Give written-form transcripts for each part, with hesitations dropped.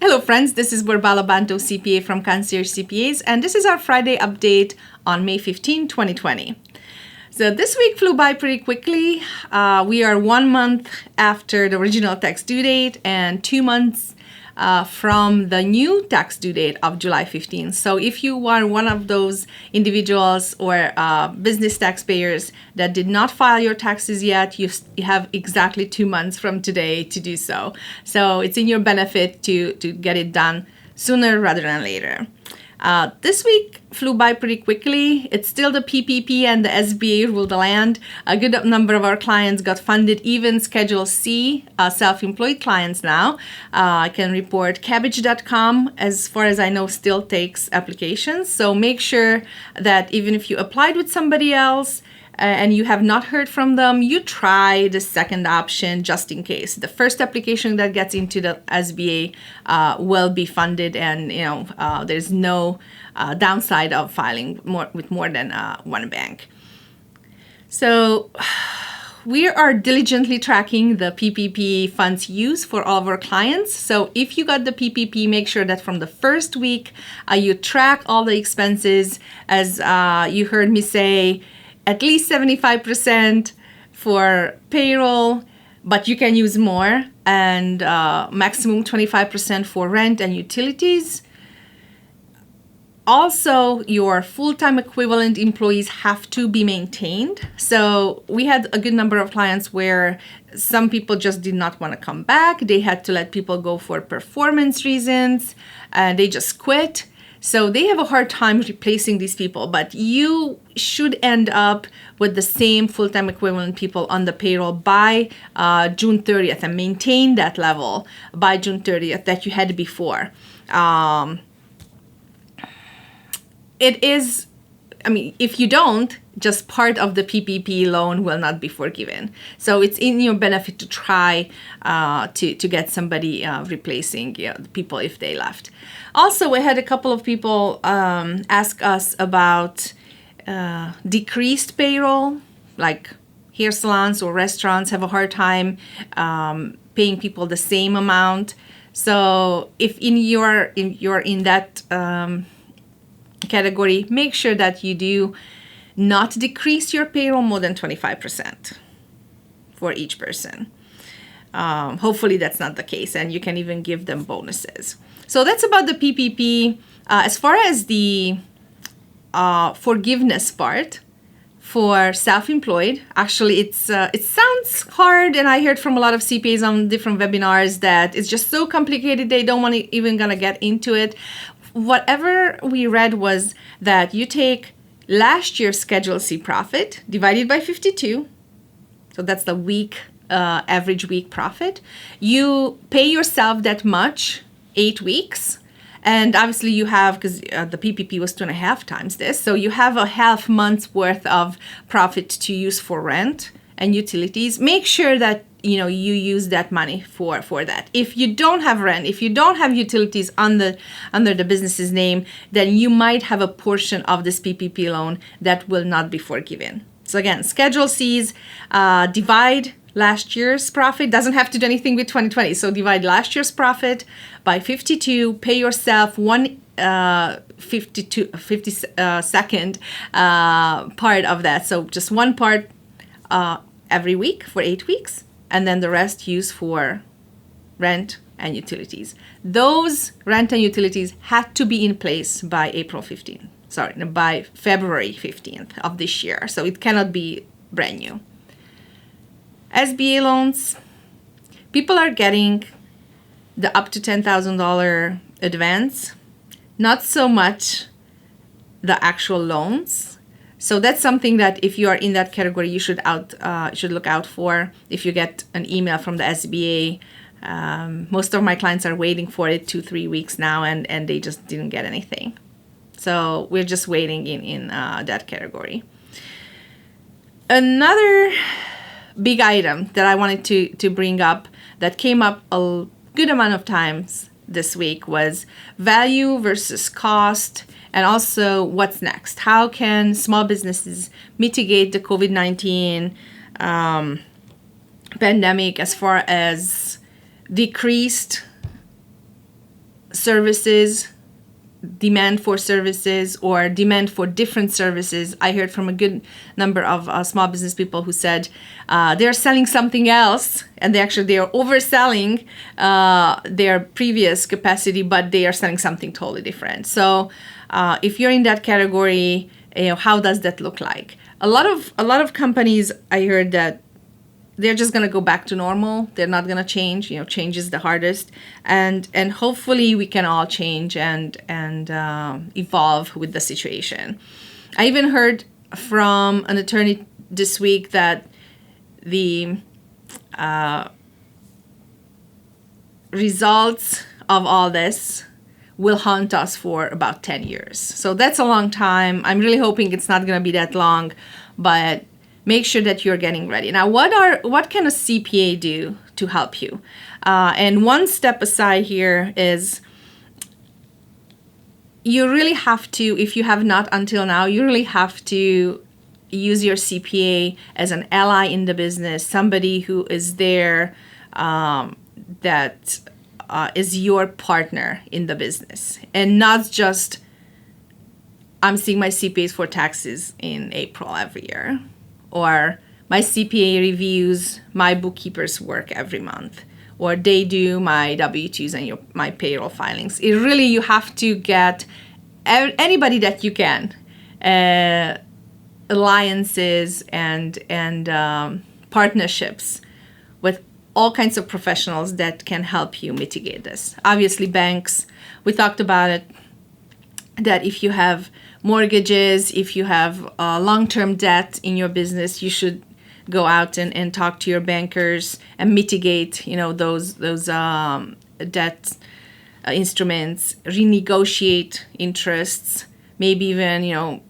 Hello friends, this is Burbala Banto CPA from Concierge CPAs, and this is our Friday update on May 15, 2020. So this week flew by pretty quickly. We are 1 month after the original tax due date and 2 months from the new tax due date of July 15. So if you are one of those individuals or business taxpayers that did not file your taxes yet, you have exactly 2 months from today to do so. So it's in your benefit to get it done sooner rather than later. This week flew by pretty quickly. It's still the PPP and the SBA rule the land. A good number of our clients got funded, even Schedule C self-employed clients now. I can report Cabbage.com, as far as I know, still takes applications. So make sure that even if you applied with somebody else, and you have not heard from them, you try the second option just in case. The first application that gets into the SBA will be funded, and there's no downside of filing with more than one bank. So we are diligently tracking the PPP funds used for all of our clients. So if you got the PPP, make sure that from the first week you track all the expenses. As you heard me say, at least 75% for payroll, but you can use more, and maximum 25% for rent and utilities. Also, your full-time equivalent employees have to be maintained. So we had a good number of clients where some people just did not want to come back. They had to let people go for performance reasons, and they just quit. So they have a hard time replacing these people, but you should end up with the same full-time equivalent people on the payroll by June 30th and maintain that level by June 30th that you had before. If you don't, just part of the PPP loan will not be forgiven. So it's in your benefit to try to get somebody replacing the people if they left. Also, we had a couple of people ask us about decreased payroll, like hair salons or restaurants have a hard time paying people the same amount. So if you're in that category, make sure that you do not decrease your payroll more than 25% for each person. Hopefully that's not the case, and you can even give them bonuses. So that's about the PPP. As far as the forgiveness part for self-employed, actually it sounds hard, and I heard from a lot of CPAs on different webinars that it's just so complicated they don't want to even gonna get into it. Whatever we read was that you take last year's Schedule C profit divided by 52, so that's the week average week profit. You pay yourself that much 8 weeks, and obviously you have, because the PPP was 2.5 times this, so you have a half month's worth of profit to use for rent and utilities. Make sure that you use that money for that. If you don't have rent, if you don't have utilities under the business's name, then you might have a portion of this PPP loan that will not be forgiven. So again, Schedule C's, divide last year's profit. Doesn't have to do anything with 2020. So divide last year's profit by 52, pay yourself 52nd part of that. So just one part every week for 8 weeks, and then the rest use for rent and utilities. Those rent and utilities had to be in place by by February 15th of this year. So it cannot be brand new. SBA loans, people are getting the up to $10,000 advance, not so much the actual loans. So that's something that if you are in that category, you should look out for. If you get an email from the SBA, most of my clients are waiting for it 2-3 weeks now, and they just didn't get anything. So we're just waiting in that category. Another big item that I wanted to bring up that came up a good amount of times this week was value versus cost, and also what's next. How can small businesses mitigate the COVID-19 pandemic as far as decreased services, demand for services, or demand for different services. I heard from a good number of small business people who said they're selling something else, and they are overselling their previous capacity, but they are selling something totally different. So if you're in that category, how does that look like? A lot of companies, I heard that they're just going to go back to normal. They're not going to change. Change is the hardest. And hopefully we can all change and evolve with the situation. I even heard from an attorney this week that the results of all this will haunt us for about 10 years. So that's a long time. I'm really hoping it's not going to be that long, but make sure that you're getting ready. Now, what can a CPA do to help you? And one step aside here is you really have to, if you have not until now, you really have to use your CPA as an ally in the business, somebody who is there that is your partner in the business, and not just, I'm seeing my CPAs for taxes in April every year, or my CPA reviews my bookkeeper's work every month, or they do my W-2s and my payroll filings. You have to get anybody that you can, alliances and partnerships with all kinds of professionals that can help you mitigate this. Obviously, banks, we talked about it, that if you have mortgages, if you have long-term debt in your business, you should go out and talk to your bankers and mitigate, those debt instruments, renegotiate interests, maybe even,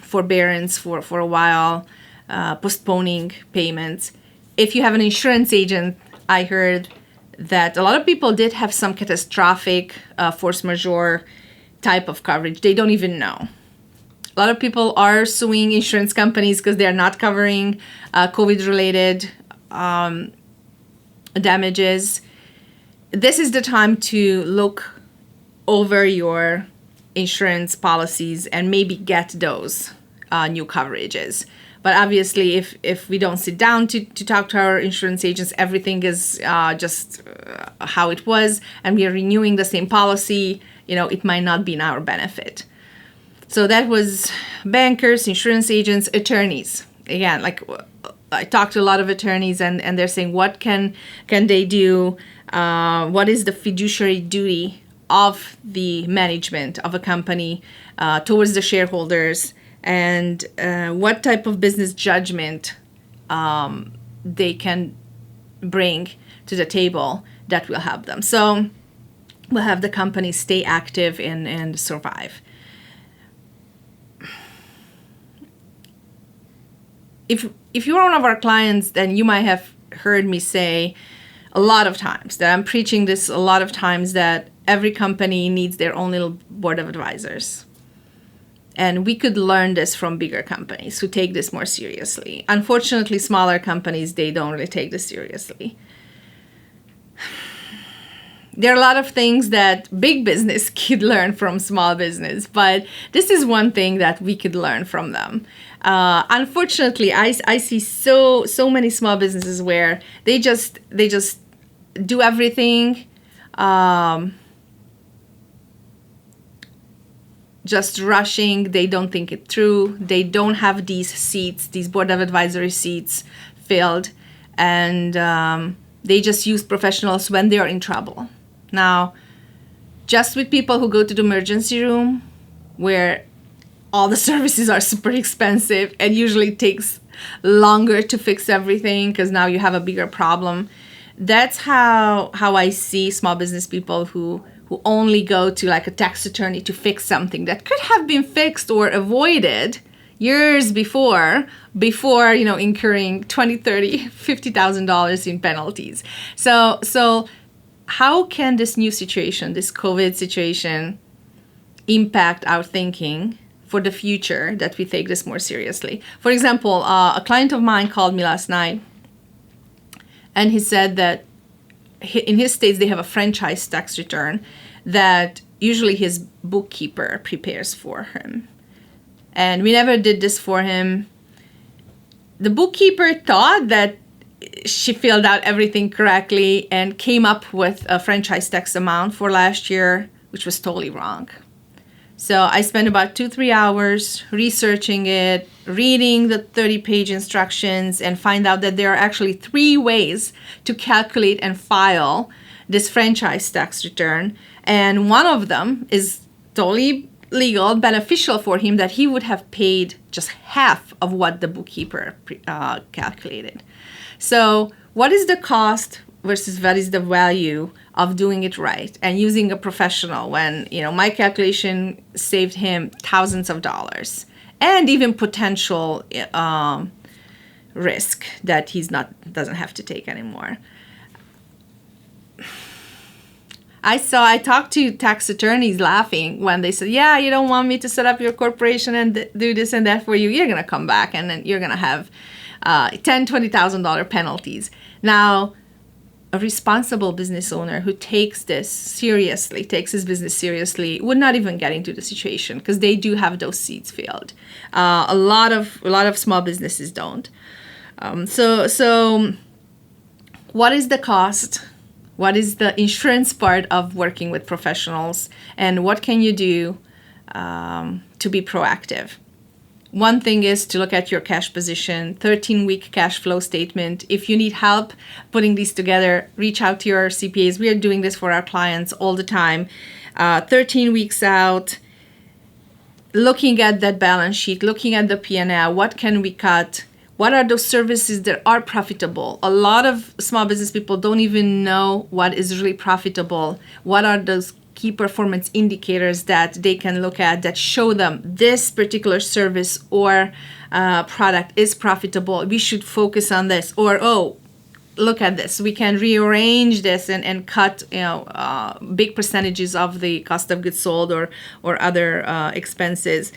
forbearance for a while, postponing payments. If you have an insurance agent, I heard that a lot of people did have some catastrophic force majeure type of coverage. They don't even know. A lot of people are suing insurance companies because they're not covering COVID-related damages. This is the time to look over your insurance policies and maybe get those new coverages. But obviously, if we don't sit down to talk to our insurance agents, everything is just how it was, and we are renewing the same policy, it might not be in our benefit. So that was bankers, insurance agents, attorneys. Again, like I talked to a lot of attorneys, and they're saying, what can they do? What is the fiduciary duty of the management of a company towards the shareholders? And what type of business judgment they can bring to the table that will help them. So we'll have the company stay active and survive. If you're one of our clients, then you might have heard me say a lot of times that I'm preaching this a lot of times, that every company needs their own little board of advisors. And we could learn this from bigger companies who take this more seriously. Unfortunately, smaller companies, they don't really take this seriously. There are a lot of things that big business could learn from small business, but this is one thing that we could learn from them. Unfortunately, I see so many small businesses where they just do everything, just rushing. They don't think it through. They don't have these board of advisory seats filled, and they just use professionals when they are in trouble. Now, just with people who go to the emergency room, where all the services are super expensive and usually takes longer to fix everything because now you have a bigger problem. That's how I see small business people who only go to like a tax attorney to fix something that could have been fixed or avoided years before incurring $20,000, $30,000, $50,000 in penalties. So how can this new situation, this COVID situation, impact our thinking for the future, that we take this more seriously? For example, a client of mine called me last night, and he said that in his states, they have a franchise tax return that usually his bookkeeper prepares for him. And we never did this for him. The bookkeeper thought that she filled out everything correctly and came up with a franchise tax amount for last year, which was totally wrong. So I spent about 2-3 hours researching it, reading the 30-page instructions, and find out that there are actually 3 ways to calculate and file this franchise tax return. And one of them is totally legal, beneficial for him, that he would have paid just half of what the bookkeeper calculated. So what is the cost versus what is the value of doing it right and using a professional when, my calculation saved him thousands of dollars and even potential risk that doesn't have to take anymore. I talked to tax attorneys laughing when they said, yeah, you don't want me to set up your corporation and do this and that for you. You're going to come back and then you're going to have $10,000, $20,000 penalties. Now, a responsible business owner who takes his business seriously, would not even get into the situation because they do have those seats filled. A lot of small businesses don't. So what is the cost? What is the insurance part of working with professionals? And what can you do to be proactive? One thing is to look at your cash position, 13-week cash flow statement. If you need help putting these together, reach out to your CPAs. We are doing this for our clients all the time. 13 weeks out, looking at that balance sheet, looking at the P&L, what can we cut? What are those services that are profitable? A lot of small business people don't even know what is really profitable. What are those key performance indicators that they can look at that show them this particular service or product is profitable? We should focus on this. Or, look at this. We can rearrange this and cut big percentages of the cost of goods sold or other expenses.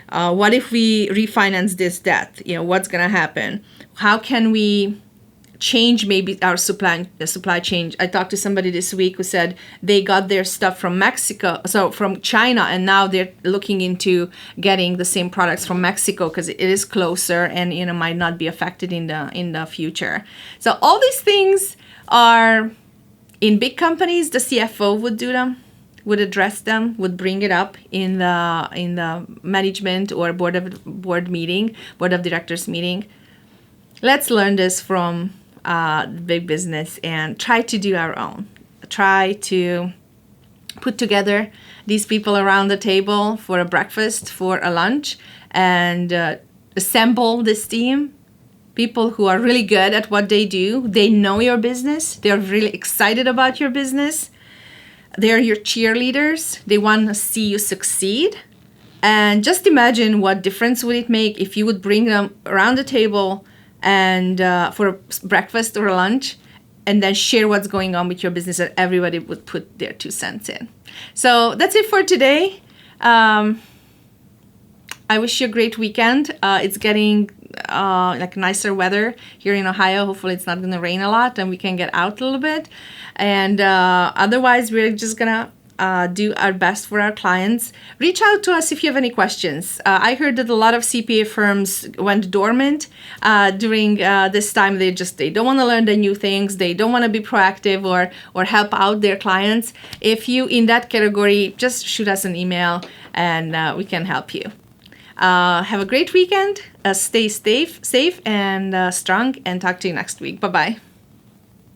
What if we refinance this debt? What's going to happen? How can we change maybe our supply chain? I talked to somebody this week who said they got their stuff from from China, and now they're looking into getting the same products from Mexico because it is closer and might not be affected in the future. So all these things are in big companies. The CFO would do them, would address them, would bring it up in the management or board of directors meeting. Let's learn this from big business and try to do our own. Try to put together these people around the table for a breakfast, for a lunch, and assemble this team. People who are really good at what they do. They know your business. They're really excited about your business. They're your cheerleaders. They want to see you succeed. And just imagine what difference would it make if you would bring them around the table and for a breakfast or a lunch, and then share what's going on with your business, and everybody would put their 2 cents in. So that's it for today. I wish you a great weekend. It's getting nicer weather here in Ohio. Hopefully it's not going to rain a lot and we can get out a little bit. And otherwise, we're just going to do our best for our clients. Reach out to us if you have any questions. I heard that a lot of CPA firms went dormant during this time. They don't want to learn the new things. They don't want to be proactive or help out their clients. If you in that category, just shoot us an email and we can help you. Have a great weekend. Stay safe and strong, and talk to you next week. Bye-bye.